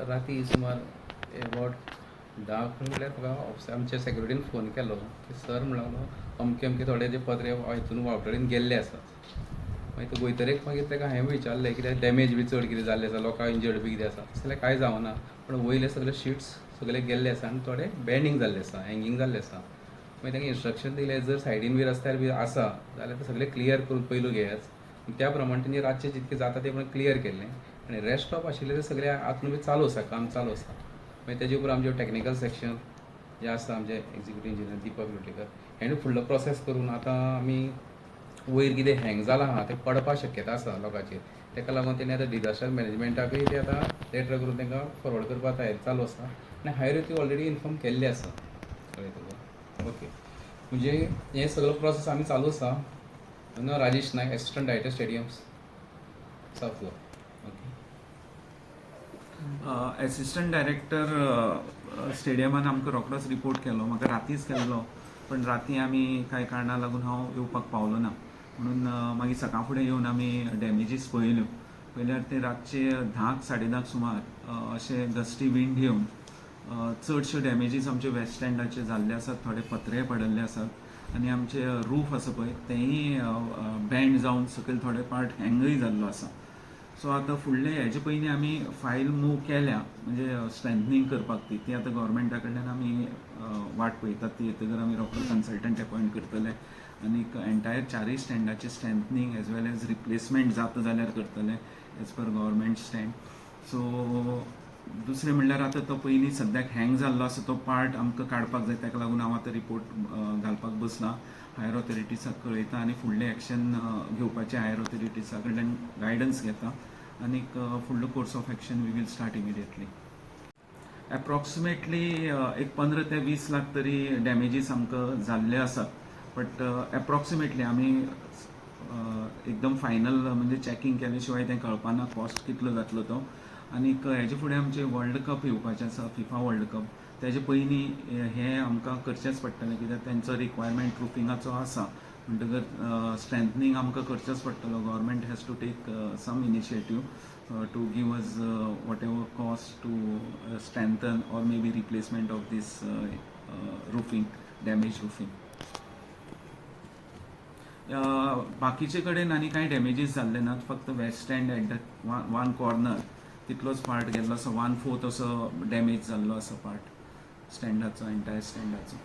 राती सुमार अबावट 10 म्हणल्यार म्हाका आमच्या सेक्युरिटीन फोन केलो की सर म्हणलो अमके अमके थोडे जे पत्रे हितून वावटडीन गेल्ले आसात. मागीर तो गोंयतरेक मागीर ताका हांवें विचारलें कितें डॅमेज बी चड कितें जाल्लें आसा, लोकांक इंजर्ड बी कितें आसा. तसलें कांय जावना, पूण वयले सगळे शीट्स सगळे गेल्ले आसा आनी थोडे बँडींग जाल्ले आसा, हँगींग जाल्ले आसा. मागीर तांकां इंस्ट्रक्शन दिलें जर सायडीन बी रस्त्यार बी आसा जाल्यार ते सगळे क्लियर करून पयलू घेयात. त्या प्रमाणे तेंणी रातचें जितकें जाता तें क्लियर केल्लें आनी रेस्ट ऑफ आशिल्लें तें सगळें आतां बी चालू आसा, काम चालू आसा. मागीर तेजे उपरांत आमचें टॅक्निकल सेक्शन जे आसा आमचे एक्झिक्युटीव इंजिनियर दीपक लोटलीकर हेणें फुडलो प्रोसेस करून आतां आमी वयर कितें हँग जालां आहा तें पडपा शक्यता आसा लोकांचेर. ताका लागून तेणी आतां डिजास्टर मॅनेजमेंटाकूय ते आतां लेटर करून तांकां फॉरवर्ड करपा तयारी चालू आसा आनी हायर ती ऑलरेडी इन्फॉर्म केल्ली आसा. कळ्ळें तुका? ओके. म्हणजे हें सगळो प्रोसेस आमी चालू आसा. Rajesh Naik, assistant director stadiums, south Goa. Okay. Assistant director स्टेडियमान आमकां रोखडोच रिपोर्ट केलो, म्हाका रातीच केल्लो, पण राती आमी कांय कारणां लागून हांव येवपाक पावलो ना. म्हणून मागीर सकाळ फुडें येवन आमी डॅमेजीस पळयल्यो. पळयल्यार ते रातचे 10 साडे 10 सुमार अशे गस्टी विंड येवन चडशे डॅमेजीस आमचे वेस्ट स्टँडाचे जाल्ले आसात. थोडे पत्रे पडल्ले आसात आनी आमचे रूफ आसा पळय तेंय बँड जावन सकयल थोडे पार्ट हँगय जाल्लो आसा. सो आतां फुडले हेजे पयलीं आमी फायल मूव केल्या, म्हणजे स्ट्रेंथनींग करपाक ती आतां गव्हर्मेंटा कडल्यान आमी वाट पळयतात. ती येतगर आमी रोखडो कन्सल्टंट अपॉयंट करतले आनी एंटायर 4 स्टँडाचे स्ट्रेंथनींग एज वेल एज रिप्लेसमेंट जाता जाल्यार करतले as per government stand. So दुसरें म्हणल्यार आतां तो पयलीं सद्याक हँग जाल्लो आसा तो पार्ट आमकां काडपाक जाय. ताका लागून हांव आतां रिपोर्ट घालपाक बसलां, हायर ऑथॉरिटीजाक कळयता आनी फुडलें एक्शन घेवपाचें हायर ऑथॉरिटीजा कडल्यान गायडन्स घेता आनीक फुडलो course of action we will start immediately. Approximately एक 15 ते 20 लाख तरी डॅमेजीस आमकां जाल्ले आसात. बट एप्रॉक्सिमेटली आमी एकदम फायनल म्हणजे चॅकींग केले शिवाय तें कळपाना कॉस्ट कितलो जातलो तो. आनीक हेजे फुडें आमचें वर्ल्ड कप येवपाचें आसा, फिफा वर्ल्ड कप. तेजे पयलीं हें आमकां करचेंच पडटलें कित्याक तेंचो रिक्वायरमेंट प्रुफिंगाचो आसा. म्हणटकर स्ट्रेंथनींग आमकां करचेंच पडटलो. Government has to take some initiative to give us whatever cost to strengthen or maybe replacement of this roofing, damage roofing. बाकीचे कडेन आनी कांय डॅमेजीस जाल्ले नात. फक्त west stand at the one corner तितलोच पार्ट गेल्लो आसा. 1/4 असो डॅमेज जाल्लो आसा पार्ट स्टँडाचो, एंटायर स्टँडाचो.